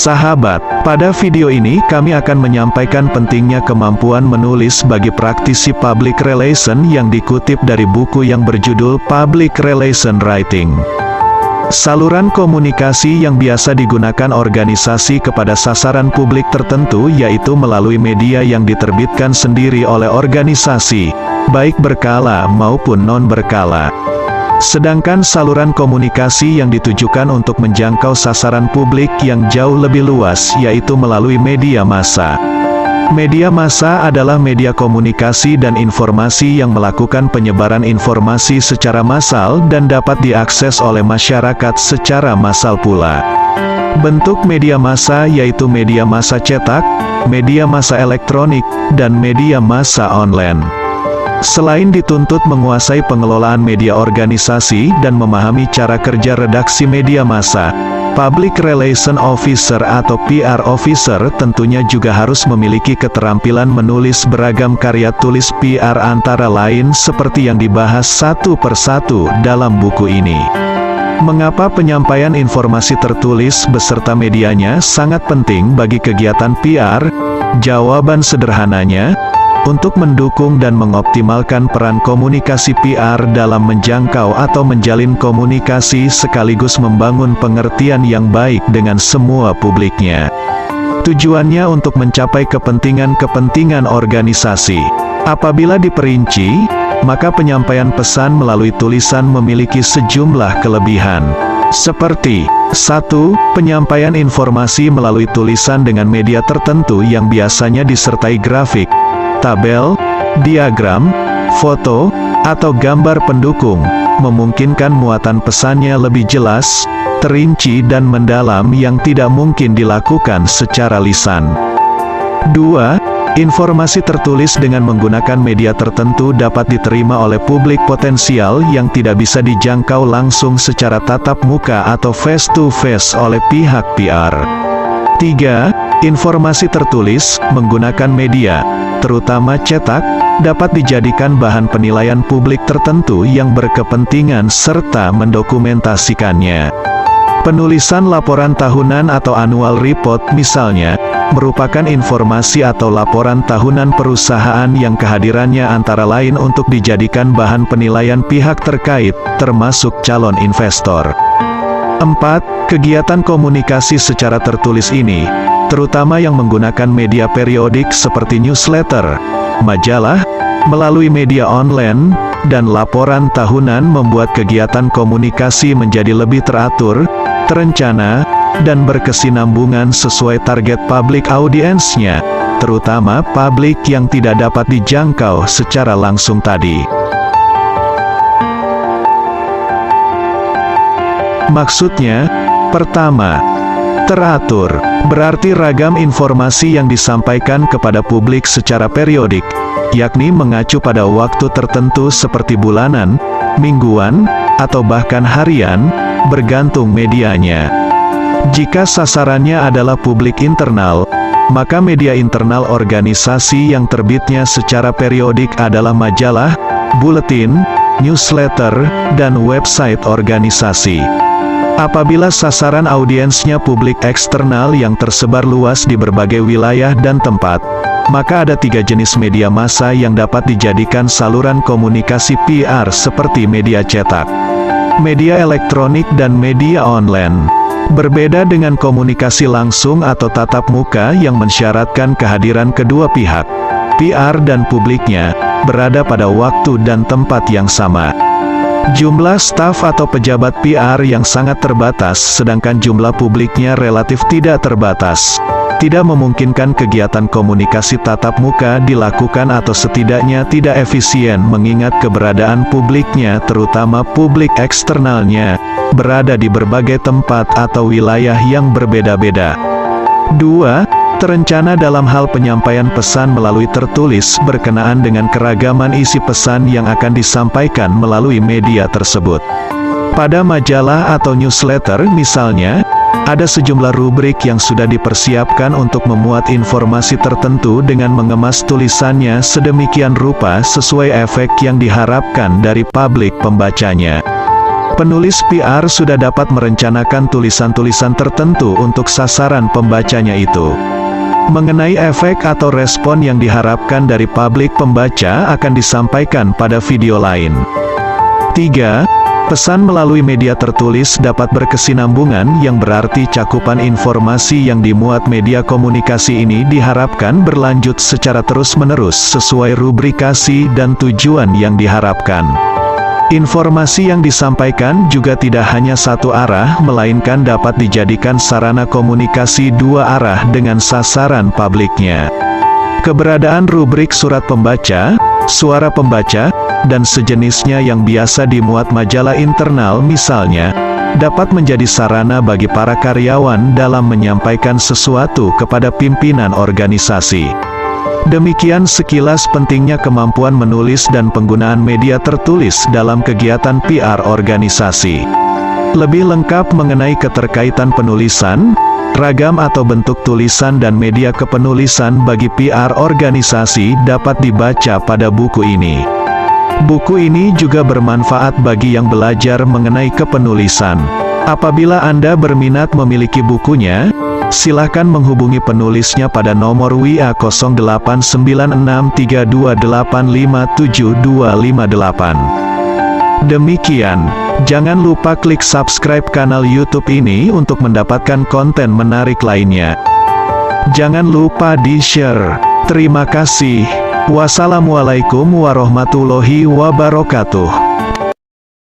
Sahabat, pada video ini kami akan menyampaikan pentingnya kemampuan menulis bagi praktisi public relation yang dikutip dari buku yang berjudul Public Relation Writing. Saluran komunikasi yang biasa digunakan organisasi kepada sasaran publik tertentu yaitu melalui media yang diterbitkan sendiri oleh organisasi, baik berkala maupun non-berkala. Sedangkan saluran komunikasi yang ditujukan untuk menjangkau sasaran publik yang jauh lebih luas yaitu melalui media massa. Media massa adalah media komunikasi dan informasi yang melakukan penyebaran informasi secara massal dan dapat diakses oleh masyarakat secara massal pula. Bentuk media massa yaitu media massa cetak, media massa elektronik, dan media massa online. Selain dituntut menguasai pengelolaan media organisasi dan memahami cara kerja redaksi media massa, Public Relation Officer atau PR Officer tentunya juga harus memiliki keterampilan menulis beragam karya tulis PR antara lain seperti yang dibahas satu persatu dalam buku ini. Mengapa penyampaian informasi tertulis beserta medianya sangat penting bagi kegiatan PR? Jawaban sederhananya, untuk mendukung dan mengoptimalkan peran komunikasi PR dalam menjangkau atau menjalin komunikasi sekaligus membangun pengertian yang baik dengan semua publiknya. Tujuannya untuk mencapai kepentingan-kepentingan organisasi. Apabila diperinci, maka penyampaian pesan melalui tulisan memiliki sejumlah kelebihan. Seperti 1. Penyampaian informasi melalui tulisan dengan media tertentu yang biasanya disertai grafik, tabel, diagram, foto, atau gambar pendukung, memungkinkan muatan pesannya lebih jelas, terinci dan mendalam yang tidak mungkin dilakukan secara lisan. 2. Informasi tertulis dengan menggunakan media tertentu dapat diterima oleh publik potensial yang tidak bisa dijangkau langsung secara tatap muka atau face-to-face oleh pihak PR. 3. Informasi tertulis menggunakan media, terutama cetak, dapat dijadikan bahan penilaian publik tertentu yang berkepentingan serta mendokumentasikannya. Penulisan laporan tahunan atau annual report misalnya, merupakan informasi atau laporan tahunan perusahaan yang kehadirannya antara lain untuk dijadikan bahan penilaian pihak terkait, termasuk calon investor. 4. Kegiatan komunikasi secara tertulis ini, terutama yang menggunakan media periodik seperti newsletter, majalah, melalui media online, dan laporan tahunan membuat kegiatan komunikasi menjadi lebih teratur, terencana, dan berkesinambungan sesuai target public audience-nya, terutama publik yang tidak dapat dijangkau secara langsung tadi. Maksudnya, pertama, teratur, berarti ragam informasi yang disampaikan kepada publik secara periodik, yakni mengacu pada waktu tertentu seperti bulanan, mingguan, atau bahkan harian, bergantung medianya. Jika sasarannya adalah publik internal, maka media internal organisasi yang terbitnya secara periodik adalah majalah, buletin, newsletter, dan website organisasi. Apabila sasaran audiensnya publik eksternal yang tersebar luas di berbagai wilayah dan tempat, maka ada 3 jenis media massa yang dapat dijadikan saluran komunikasi PR seperti media cetak, media elektronik dan media online. Berbeda dengan komunikasi langsung atau tatap muka yang mensyaratkan kehadiran kedua pihak, PR dan publiknya, berada pada waktu dan tempat yang sama. Jumlah staf atau pejabat PR yang sangat terbatas sedangkan jumlah publiknya relatif tidak terbatas, tidak memungkinkan kegiatan komunikasi tatap muka dilakukan atau setidaknya tidak efisien mengingat keberadaan publiknya terutama publik eksternalnya, berada di berbagai tempat atau wilayah yang berbeda-beda. 2. Terencana dalam hal penyampaian pesan melalui tertulis berkenaan dengan keragaman isi pesan yang akan disampaikan melalui media tersebut. Pada majalah atau newsletter misalnya, ada sejumlah rubrik yang sudah dipersiapkan untuk memuat informasi tertentu dengan mengemas tulisannya sedemikian rupa sesuai efek yang diharapkan dari publik pembacanya. Penulis PR sudah dapat merencanakan tulisan-tulisan tertentu untuk sasaran pembacanya itu. Mengenai efek atau respon yang diharapkan dari publik pembaca akan disampaikan pada video lain. 3. Pesan melalui media tertulis dapat berkesinambungan, yang berarti cakupan informasi yang dimuat media komunikasi ini diharapkan berlanjut secara terus-menerus sesuai rubrikasi dan tujuan yang diharapkan. Informasi yang disampaikan juga tidak hanya satu arah, melainkan dapat dijadikan sarana komunikasi dua arah dengan sasaran publiknya. Keberadaan rubrik surat pembaca, suara pembaca, dan sejenisnya yang biasa dimuat majalah internal misalnya, dapat menjadi sarana bagi para karyawan dalam menyampaikan sesuatu kepada pimpinan organisasi. Demikian sekilas pentingnya kemampuan menulis dan penggunaan media tertulis dalam kegiatan PR organisasi. Lebih lengkap mengenai keterkaitan penulisan, ragam atau bentuk tulisan dan media kepenulisan bagi PR organisasi dapat dibaca pada buku ini. Buku ini juga bermanfaat bagi yang belajar mengenai kepenulisan. Apabila Anda berminat memiliki bukunya, silakan menghubungi penulisnya pada nomor WA 089632857258. Demikian, jangan lupa klik subscribe kanal YouTube ini untuk mendapatkan konten menarik lainnya. Jangan lupa di-share. Terima kasih. Wassalamualaikum warahmatullahi wabarakatuh.